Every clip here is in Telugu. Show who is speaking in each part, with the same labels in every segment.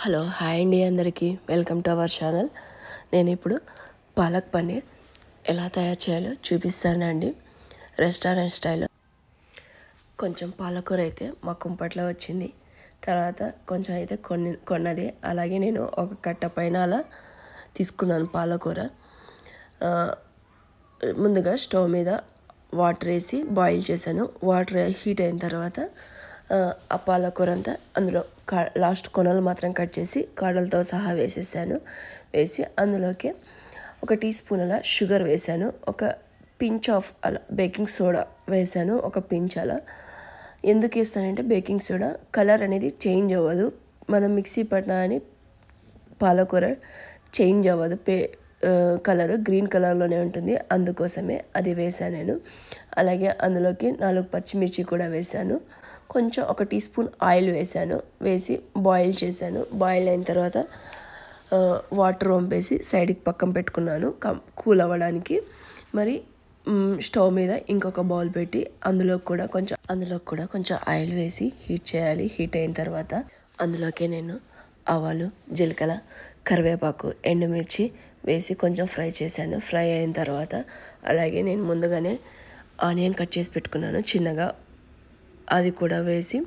Speaker 1: హలో హాయ్ అండి అందరికీ వెల్కమ్ టు అవర్ ఛానల్. నేను ఇప్పుడు పాలక్ పన్నీర్ ఎలా తయారు చేయాలో చూపిస్తానండి రెస్టారెంట్ స్టైల్లో. కొంచెం పాలకూర అయితే మా కుంపట్లో వచ్చింది, తర్వాత కొంచెం అయితే కొన్నది. అలాగే నేను ఒక కట్ట పైన అలా తీసుకున్నాను పాలకూర. ముందుగా స్టవ్ మీద వాటర్ వేసి బాయిల్ చేశాను. వాటర్ హీట్ అయిన తర్వాత ఆ పాలకూర అంతా అందులో లాస్ట్ కొనలు మాత్రం కట్ చేసి కాడలతో సహా వేసేసాను. వేసి అందులోకి ఒక టీ స్పూన్ అలా షుగర్ వేసాను, ఒక పించ్ ఆఫ్ అలా బేకింగ్ సోడా వేసాను, ఒక పించ్ అలా. ఎందుకు వేస్తానంటే బేకింగ్ సోడా కలర్ అనేది చేంజ్ అవ్వదు, మనం మిక్సీ పట్టినా అని పాలకూర చేంజ్ అవ్వదు, కలరు గ్రీన్ కలర్లోనే ఉంటుంది, అందుకోసమే అది వేసాను నేను. అలాగే అందులోకి 4 పచ్చిమిర్చి కూడా వేసాను. కొంచెం ఒక టీ స్పూన్ ఆయిల్ వేసాను, వేసి బాయిల్ చేశాను. బాయిల్ అయిన తర్వాత వాటర్ వంపేసి సైడ్కి పక్కన పెట్టుకున్నాను కూల్ అవ్వడానికి. మరి స్టవ్ మీద ఇంకొక బౌల్ పెట్టి అందులో కూడా కొంచెం ఆయిల్ వేసి హీట్ చేయాలి. హీట్ అయిన తర్వాత అందులోకి నేను ఆవాలు, జీలకర్ర, కరివేపాకు, ఎండుమిర్చి వేసి కొంచెం ఫ్రై చేశాను. ఫ్రై అయిన తర్వాత అలాగే నేను ముందుగానే ఆనియన్ కట్ చేసి పెట్టుకున్నాను చిన్నగా, అది కూడా వేసి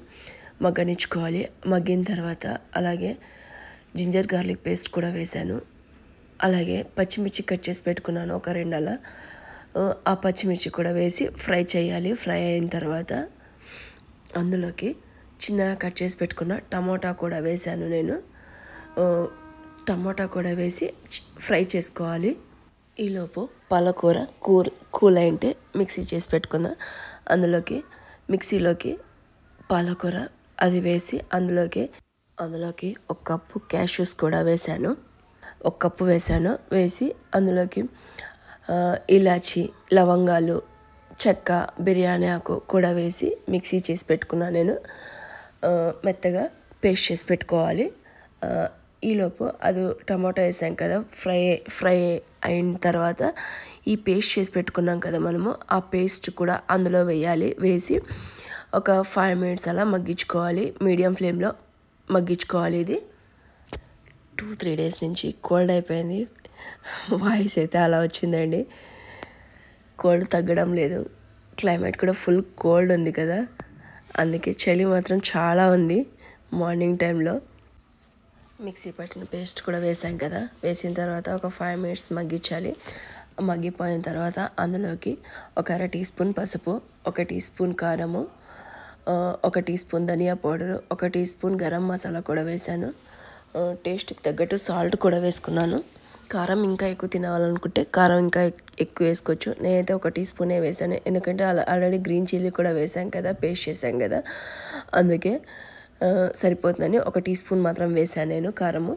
Speaker 1: మగ్గనిచ్చుకోవాలి. మగ్గిన తర్వాత అలాగే జింజర్ గార్లిక్ పేస్ట్ కూడా వేసాను. అలాగే పచ్చిమిర్చి కట్ చేసి పెట్టుకున్నాను ఒక 2 అలా, ఆ పచ్చిమిర్చి కూడా వేసి ఫ్రై చేయాలి. ఫ్రై అయిన తర్వాత అందులోకి చిన్నగా కట్ చేసి పెట్టుకున్న టమోటా కూడా వేసాను నేను. టమోటా కూడా వేసి ఫ్రై చేసుకోవాలి. ఈలోపు పాలకూర కూల్ అయింటే మిక్సీ చేసి పెట్టుకుందాం. మిక్సీలోకి పాలకూర అది వేసి అందులోకి 1 కప్పు క్యాష్యూస్ కూడా వేసాను, 1 కప్పు వేసాను. వేసి అందులోకి ఇలాచి, లవంగాలు, చెక్క, బిర్యానీ ఆకు కూడా వేసి మిక్సీ చేసి పెట్టుకున్నాను నేను. మెత్తగా పేస్ట్ చేసి పెట్టుకోవాలి. ఈలోపు అది టమాటో వేసాం కదా, ఫ్రై అయిన తర్వాత ఈ పేస్ట్ చేసి పెట్టుకున్నాం కదా మనము, ఆ పేస్ట్ కూడా అందులో వేయాలి. వేసి ఒక 5 minutes అలా మగ్గించుకోవాలి, మీడియం ఫ్లేమ్లో మగ్గించుకోవాలి. ఇది 2-3 days నుంచి కోల్డ్ అయిపోయింది, వాయిస్ అయితే అలా వచ్చిందండి. కోల్డ్ తగ్గడం లేదు, క్లైమేట్ కూడా ఫుల్ కోల్డ్ ఉంది కదా, అందుకే చలి మాత్రం చాలా ఉంది మార్నింగ్ టైంలో. మిక్సీ పట్టిన పేస్ట్ కూడా వేసాం కదా, వేసిన తర్వాత ఒక 5 minutes మగ్గించాలి. మగ్గిపోయిన తర్వాత అందులోకి ఒక 1/2 టీ స్పూన్ పసుపు, 1 టీ స్పూన్ కారము, 1 టీ స్పూన్ ధనియా powder, 1 teaspoon garam masala కూడా వేసాను. టేస్ట్కి తగ్గట్టు సాల్ట్ కూడా వేసుకున్నాను. కారం ఇంకా ఎక్కువ తినాలనుకుంటే కారం ఇంకా ఎక్కువ వేసుకోవచ్చు. నేనైతే 1 టీ స్పూనే వేసాను, ఎందుకంటే ఆల్రెడీ గ్రీన్ చిల్లీ కూడా వేసాం కదా, పేస్ట్ చేసాం కదా, అందుకే సరిపోతుందని 1 టీ స్పూన్ మాత్రం వేసాను నేను కారము.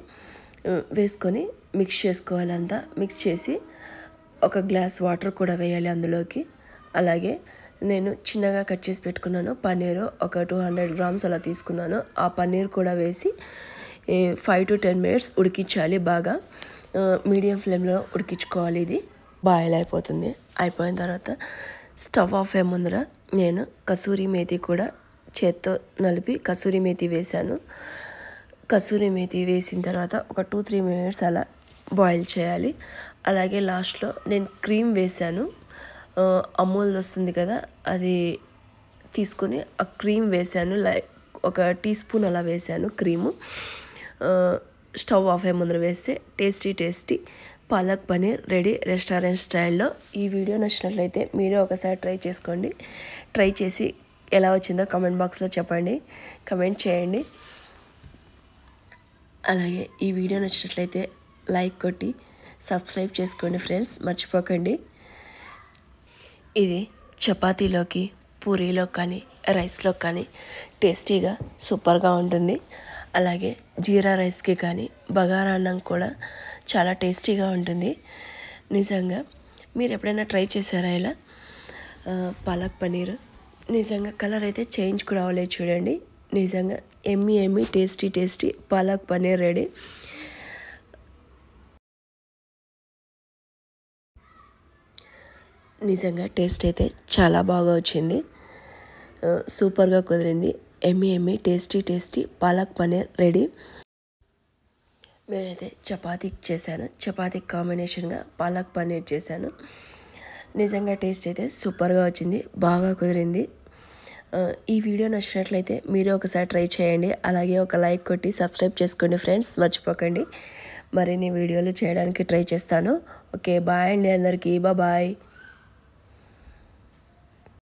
Speaker 1: వేసుకొని మిక్స్ చేసుకోవాలి. అంతా మిక్స్ చేసి 1 గ్లాస్ వాటర్ కూడా వేయాలి అందులోకి. అలాగే నేను చిన్నగా కట్ చేసి పెట్టుకున్నాను పన్నీరు, ఒక 200 grams అలా తీసుకున్నాను. ఆ పన్నీర్ కూడా వేసి 5 to 10 minutes ఉడికించాలి. బాగా మీడియం ఫ్లేమ్లో ఉడికించుకోవాలి. ఇది బాయిల్ అయిపోతుంది. అయిపోయిన తర్వాత స్టవ్ ఆఫ్ అయ్యే ముందర నేను కసూరి మేతి కూడా చేత్తో నలిపి కసూరి మేతి వేసాను. కసూరి మేతి వేసిన తర్వాత ఒక 2-3 minutes అలా బాయిల్ చేయాలి. అలాగే లాస్ట్లో నేను క్రీమ్ వేసాను, అమూల్ వస్తుంది కదా, అది తీసుకొని ఆ క్రీమ్ వేసాను, ఒక టీ స్పూన్ అలా వేసాను క్రీము. స్టవ్ ఆఫ్ అయ్యే ముందర వేస్తే tasty palak paneer ready restaurant స్టైల్లో. ఈ వీడియో నచ్చినట్లయితే మీరే ఒకసారి ట్రై చేసుకోండి. ట్రై చేసి ఎలా వచ్చిందో కామెంట్ బాక్స్లో చెప్పండి, కమెంట్ చేయండి. అలాగే ఈ వీడియో నచ్చినట్లయితే లైక్ కొట్టి సబ్స్క్రైబ్ చేసుకోండి ఫ్రెండ్స్, మర్చిపోకండి. ఇది చపాతీలోకి, పూరీలో కానీ, రైస్లో కానీ టేస్టీగా సూపర్గా ఉంటుంది. అలాగే జీరా రైస్కి కానీ, బగారా అన్నం కూడా చాలా టేస్టీగా ఉంటుంది. నిజంగా మీరు ఎప్పుడైనా ట్రై చేశారా ఇలా పాలక్ పన్నీర్? నిజంగా కలర్ అయితే చేంజ్ కూడా అవ్వలేదు చూడండి. నిజంగా ఎమ్మి టేస్టీ పాలక్ పన్నీర్ రెడీ. నిజంగా టేస్ట్ అయితే చాలా బాగా వచ్చింది, సూపర్గా కుదిరింది. ఎమ్మి టేస్టీ పాలక్ పన్నీర్ రెడీ. మేమైతే చపాతీకి చేశాను. చపాతీకి కాంబినేషన్గా పాలక్ పన్నీర్ చేశాను. నిజంగా టేస్ట్ అయితే సూపర్గా వచ్చింది, బాగా కుదిరింది. ఈ వీడియో నచ్చినట్లయితే మీరు ఒకసారి ట్రై చేయండి. అలాగే ఒక లైక్ కొట్టి సబ్స్క్రైబ్ చేసుకోండి ఫ్రెండ్స్, మర్చిపోకండి. మరిన్ని వీడియోలు చేయడానికి ట్రై చేస్తాను. ఓకే, బాయ్ అండి అందరికీ, బాయ్.